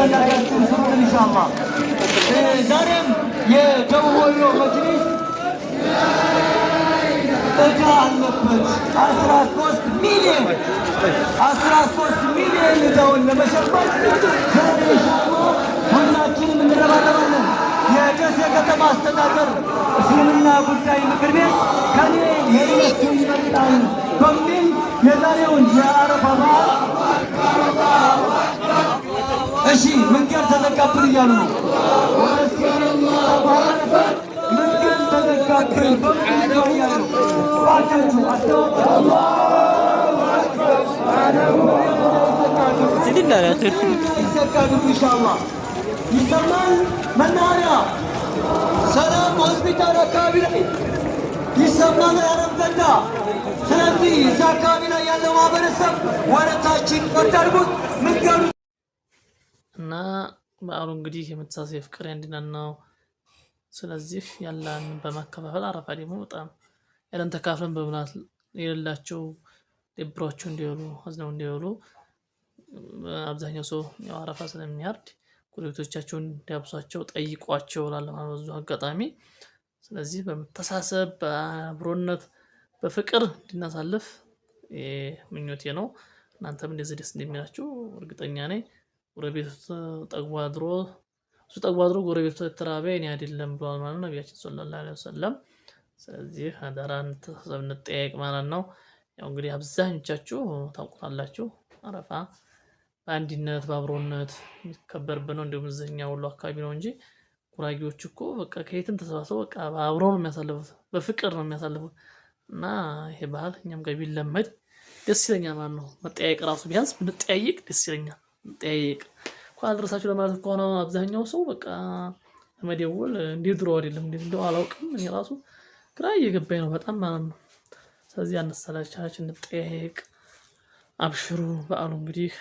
ተፈላጊያችሁን ስሙን ኢንሻአላህ። ዛሬም የደቡብ ወሎ መጅሊስ እዳ አለበት 13 ሚሊዮን እዳውን ለመሸፈን ዛሬ ኢንሻአላህ ሁላችንም እንረባረባለን። የደሴ ከተማ አስተዳደር እስልምና ጉዳይ ምክር ቤት ከኔ የእነሱ ይበልጣል በሚል የዛሬውን የአረፋ በዓል እሺ መንገድ ተዘጋብን እያሉ ነው። መንገድ ተዘጋብን በምን እያሉ ይዘጋሉ ኢንሻአላህ። ይሰማል። መናኸሪያ ሰላም ሆስፒታል አካባቢ ላይ ይሰማል ያረምተና። ስለዚህ እዛ አካባቢ ላይ ያለው ማህበረሰብ ወረታችን ወዳድጉት መንገዱ እና በዓሉ እንግዲህ የመተሳሰብ የፍቅር የአንድነት ነው። ስለዚህ ያለን በማከፋፈል አረፋ ደግሞ በጣም ያለን ተካፍለን በመብላት የሌላቸው ደብሯቸው እንዲውሉ አዝነው እንዲውሉ አብዛኛው ሰው ያው አረፋ ስለሚያርድ ጎረቤቶቻቸውን እንዲያብሷቸው ጠይቋቸው እላለሁ በዙ አጋጣሚ። ስለዚህ በመተሳሰብ በአብሮነት በፍቅር እንድናሳልፍ ምኞቴ ነው። እናንተም እንደዚህ ደስ እንደሚላችሁ እርግጠኛ ነኝ። ጎረቤት ጠግቦ አድሮ እሱ ጠግቦ አድሮ ጎረቤቱ ተራበ እኔ አይደለም ብሏል ማለት ነው ነብያችን ሰለላሁ ዐለይሂ ወሰለም። ስለዚህ አደራን ተሰብስበን እንጠያየቅ ማለት ነው። ያው እንግዲህ አብዛኞቻችሁ ታውቁታላችሁ አረፋ በአንድነት በአብሮነት የሚከበርበት ነው። እንደውም እዚህኛ ወሎ አካባቢ ነው እንጂ ጉራጌዎች እኮ በቃ ከየትም ተሰባስበው በቃ አብሮ ነው የሚያሳልፉት፣ በፍቅር ነው የሚያሳልፉት። እና ይሄ ባህል እኛም ጋር ቢለመድ ደስ ይለኛል ማለት ነው። መጠያየቅ ራሱ ቢያንስ ብንጠያየቅ ደስ ይለኛል። መጠያየቅ እንኳን አልደረሳችሁ ለማለት ከሆነ አብዛኛው ሰው በቃ ለመደወል እንደ ድሮ አይደለም። እንዴት እንደው አላውቅም እኔ ራሱ ግራ እየገባኝ ነው በጣም ማለት ነው። ስለዚህ አነሳላችሁ እንጠያየቅ፣ አብሽሩ። በዓሉ እንግዲህ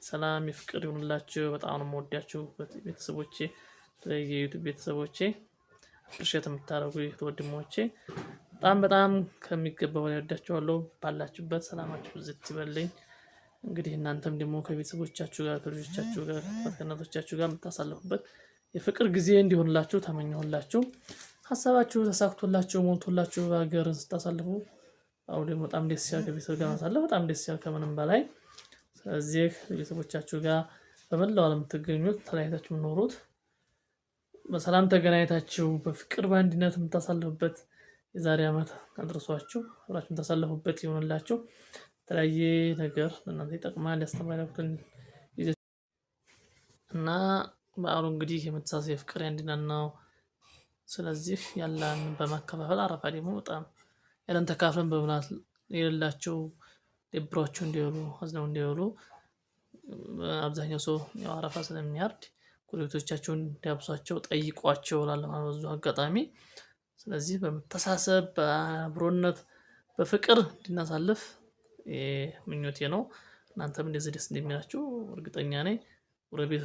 ሰላም የፍቅር ይሁንላችሁ። በጣም ነው የምወዳችሁ ቤተሰቦቼ፣ የዩቲዩብ ቤተሰቦቼ፣ አፕሪሼት የምታደርጉ ወንድሞቼ በጣም ከሚገባው በላይ ወዳችኋለሁ። ባላችሁበት ሰላማችሁ ብዝት ይበልኝ። እንግዲህ እናንተም ደግሞ ከቤተሰቦቻችሁ ጋር ከልጆቻችሁ ጋር ከእናቶቻችሁ ጋር የምታሳልፉበት የፍቅር ጊዜ እንዲሆንላችሁ ተመኘሁላችሁ። ሀሳባችሁ ተሳክቶላችሁ ሞልቶላችሁ ሀገርን ስታሳልፉ አሁን ደግሞ በጣም ደስ ይላል። ከቤተሰብ ጋር ማሳለፍ በጣም ደስ ይላል ከምንም በላይ። ስለዚህ ቤተሰቦቻችሁ ጋር በመላው ዓለም የምትገኙት ተለያይታችሁ የምትኖሩት በሰላም ተገናኝታችሁ በፍቅር በአንድነት የምታሳልፉበት የዛሬ ዓመት አድርሷችሁ አብራችሁ የምታሳልፉበት ይሆንላችሁ። የተለያየ ነገር ለእናንተ ይጠቅማል ያስተምራል እና በዓሉ እንግዲህ የመተሳሰብ የፍቅር የአንድነት ነው። ስለዚህ ያለን በማከፋፈል አረፋ ደግሞ በጣም ያለን ተካፍለን በመብላት የሌላቸው ደብሯቸው እንዲውሉ አዝነው እንዲውሉ አብዛኛው ሰው ያው አረፋ ስለሚያርድ ጎረቤቶቻቸውን እንዲያብሷቸው ጠይቋቸው እላለሁ በዙ አጋጣሚ። ስለዚህ በመተሳሰብ በአብሮነት በፍቅር እንድናሳልፍ ምኞቴ ነው። እናንተም እንደዚህ ደስ እንደሚላችሁ እርግጠኛ ነኝ። ጎረቤት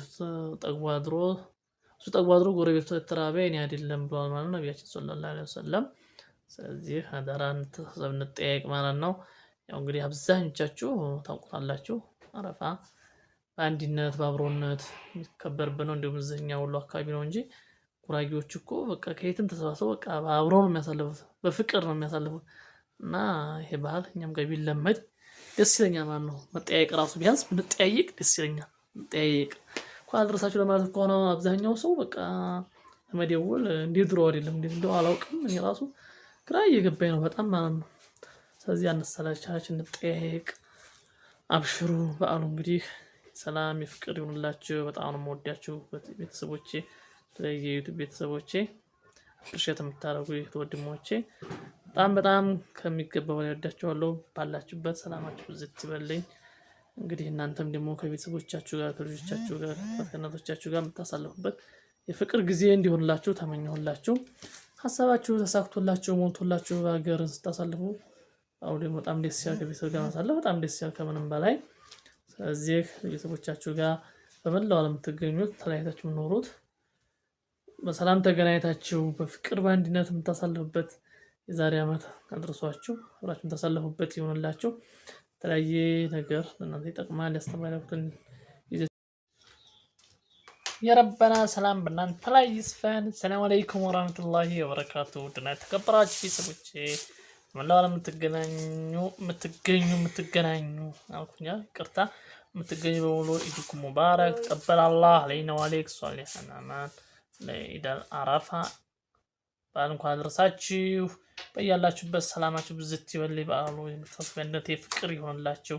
ጠግቦ አድሮ እሱ ጠግቦ አድሮ ጎረቤቱ ተራበ እኔ አይደለም ብሏል ማለት ነው ነብያችን ሰለላሁ ዐለይሂ ወሰለም። ስለዚህ አደራን ተሰብስበን እንጠያየቅ ማለት ነው። ያው እንግዲህ አብዛኞቻችሁ ታውቁታላችሁ አረፋ በአንድነት በአብሮነት የሚከበርበት ነው። እንደውም እዚህኛ ወሎ አካባቢ ነው እንጂ ጉራጌዎች እኮ በቃ ከየትም ተሰባስበው በቃ አብሮ ነው የሚያሳልፉት፣ በፍቅር ነው የሚያሳልፉት። እና ይሄ ባህል እኛም ጋር ቢለመድ ደስ ይለኛል ማለት ነው። መጠያየቅ ራሱ ቢያንስ ብንጠያየቅ ደስ ይለኛል። መጠያየቅ እንኳን አልደረሳችሁ ለማለት ከሆነ አብዛኛው ሰው በቃ ለመደወል እንደ ድሮ አይደለም። እንዴት እንደው አላውቅም እኔ ራሱ ግራ እየገባኝ ነው በጣም ማለት ነው። ስለዚህ አነሳላችሁ እንጠያየቅ፣ አብሽሩ። በዓሉ እንግዲህ ሰላም የፍቅር ይሁንላችሁ። በጣም ነው የምወዳችሁ ቤተሰቦቼ፣ የዩቲዩብ ቤተሰቦቼ፣ አፕሪሼት የምታደርጉ ወንድሞቼ በጣም ከሚገባው በላይ ወዳችኋለሁ። ባላችሁበት ሰላማችሁ ብዝት ይበልኝ። እንግዲህ እናንተም ደግሞ ከቤተሰቦቻችሁ ጋር ከልጆቻችሁ ጋር ከእናቶቻችሁ ጋር የምታሳልፉበት የፍቅር ጊዜ እንዲሆንላችሁ ተመኘሁላችሁ። ሀሳባችሁ ተሳክቶላችሁ ሞልቶላችሁ ሀገርን ስታሳልፉ አሁን ደግሞ በጣም ደስ ይላል። ከቤተሰብ ጋር ማሳለፍ በጣም ደስ ይላል ከምንም በላይ። ስለዚህ ቤተሰቦቻችሁ ጋር በመላው ዓለም የምትገኙት ተለያይታችሁ የምትኖሩት በሰላም ተገናኝታችሁ በፍቅር በአንድነት የምታሳልፉበት የዛሬ ዓመት አድርሷችሁ አብራችሁ የምታሳልፉበት ይሆንላችሁ። የተለያየ ነገር ለእናንተ ይጠቅማል ያስተምራል የረበና ሰላም በእናንተ ላይ ይስፈን። ሰላም አለይኩም ወራህመቱላሂ ወበረካቱ። ድና የተከበራችሁ ቤተሰቦቼ መላው ዓለም የምትገናኙ አልኩኛ ይቅርታ የምትገኙ በሙሉ ኢድኩም ሙባረክ ተቀበል አላህ አለይና ወአለይክ ሷሊሃን አማን ለኢድ አረፋ በዓል እንኳን አደረሳችሁ። በያላችሁበት ሰላማችሁ ብዝት ይበል። በዓሉ የምታስበነት የፍቅር ይሆንላችሁ።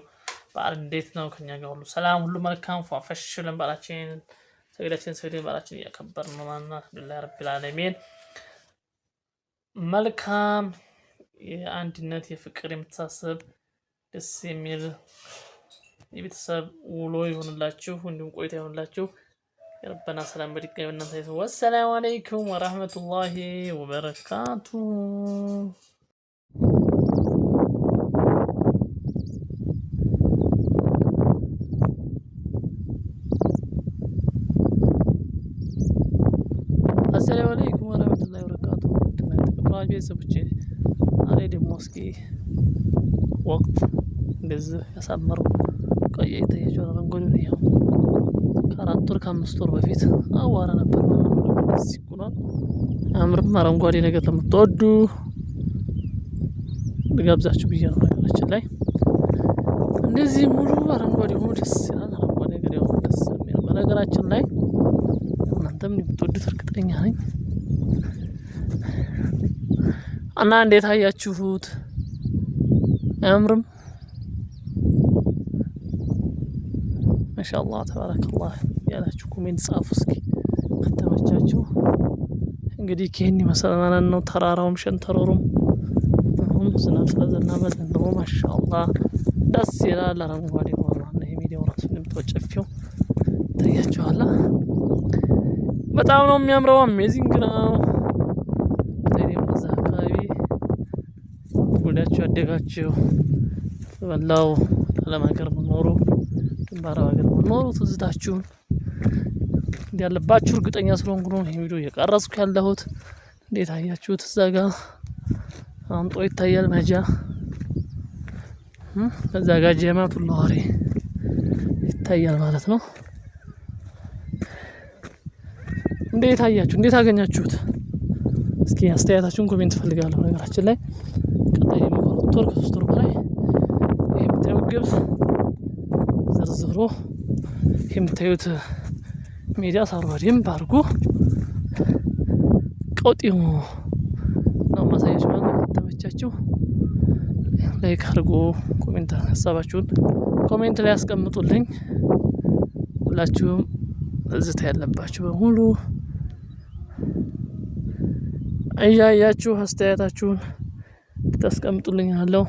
በዓል እንዴት ነው? ከኛ ጋር ሁሉ ሰላም፣ ሁሉ መልካም ፏፈሽ ብለን በዓላችን ሰግደን በዓላችን እያከበርን ነው ማለት ነው። አልሐምዱሊላህ ረቢል ዓለሚን። መልካም የአንድነት የፍቅር የምትሳሰብ ደስ የሚል የቤተሰብ ውሎ ይሆንላችሁ፣ እንዲሁም ቆይታ ይሆንላችሁ። የረበና ሰላም በድጋሚ እናንተ ይሰው። ወሰላሙ አለይኩም ወራህመቱላሂ ወበረካቱ። አሰላሙ አለይኩም ወራህመቱላሂ ወበረካቱ። ተከብራችሁ ቤተሰቦቼ ዛሬ ደግሞ እስኪ ወቅት እንደዚህ ያሳመረው ቆየ ይታያችኋል። አረንጓዴ ነው። ከ4 ወር ከ5 ወር በፊት አዋራ ነበር ማለት ነው። እዚህ ቁኗል። አምርም አረንጓዴ ነገር ለምትወዱ ልጋብዛችሁ ብዬ ነው። ነገራችን ላይ እንደዚህ ሙሉ አረንጓዴ ሆኖ ደስ ይላል። አረንጓዴ ነገር ያው ደስ የሚል በነገራችን ላይ እናንተም የምትወዱት እርግጠኛ ነኝ። እና እንዴት አያችሁት? አያምርም? ማሻአላህ ተባረከላህ ያላችሁ ኮሜንት ጻፉ እስኪ ከተመቻችሁ። እንግዲህ ይሄን ይመስላል ማለት ነው። ተራራውም ሸንተረሩም አሁን ዝናብ ስለዘነበ ዘንድሮ ማሻአላህ ደስ ይላል። አረንጓዴ ሆኗል። ይሄ ሚዲያው ራሱ እንደምትወጨፊው ታያችኋል። በጣም ነው የሚያምረው። አሜዚንግ ነው። ታዲያም እዛ አካባቢ ወዳችሁ ያደጋችሁ በላው ዓለም ሀገር መኖሩ በአረብ ሀገር መኖሩ ትዝታችሁን እንዲያለባችሁ እርግጠኛ ስለሆንኩ ነው ይሄ ቪዲዮ እየቀረጽኩ ያለሁት። እንዴት አያችሁት? እዛ ጋር አንጦ ይታያል መጃ እዛ ጋር ጀማቱል ለዋሪ ይታያል ማለት ነው። እንዴት አያችሁ? እንዴት አገኛችሁት? እስኪ አስተያየታችሁን ኮሜንት ፈልጋለሁ። ነገራችን ላይ ቀጣይ ደግሞ ከ2 ወር ከ3 ወር በላይ ይሄ የምታዩት ግብጽ ዘርዝሮ የምታዩት ሜዳ ሳርባዴም ባርጎ ቀውጢው ነው ማሳያችሁ ማለት ነው። ተመቻችሁ? ላይክ አድርጉ። ኮሜንት ሀሳባችሁን ኮሜንት ላይ ያስቀምጡልኝ። ሁላችሁም እዝታ ያለባችሁ በሙሉ እያያችሁ አስተያየታችሁን ታስቀምጡልኝ አለው።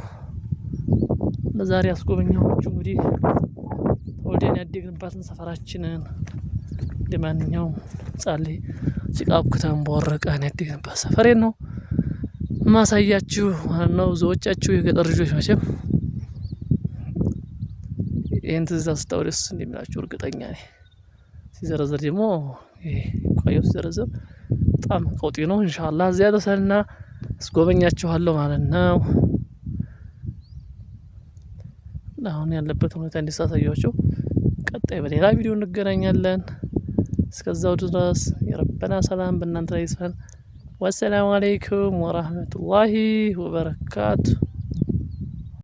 ለዛሬ አስጎበኛችሁ እንግዲህ ወደን ያደግንባትን ሰፈራችንን እንደማንኛውም ጻሌ ሲቃብኩታን በወረቀን ያደግንባት ሰፈሬን ነው ማሳያችሁ ማለት ነው። ብዙዎቻችሁ የገጠር ልጆች መቼም ይህን ትዝታ ስታው ደስ እንደሚላችሁ እርግጠኛ ነኝ። ሲዘረዘር ደግሞ ቆየው ሲዘረዘር በጣም ቀውጢ ነው። ኢንሻአላህ እዚያ ደርሰንና አስጎበኛችኋለሁ ማለት ነው። አሁን ያለበት ሁኔታ እንዲሳሳያችሁ ቀጣይ በሌላ ቪዲዮ እንገናኛለን። እስከዛው ድረስ የረበና ሰላም በእናንተ ላይ ይስፈን። ወሰላሙ አለይኩም ወራህመቱላሂ ወበረካቱ።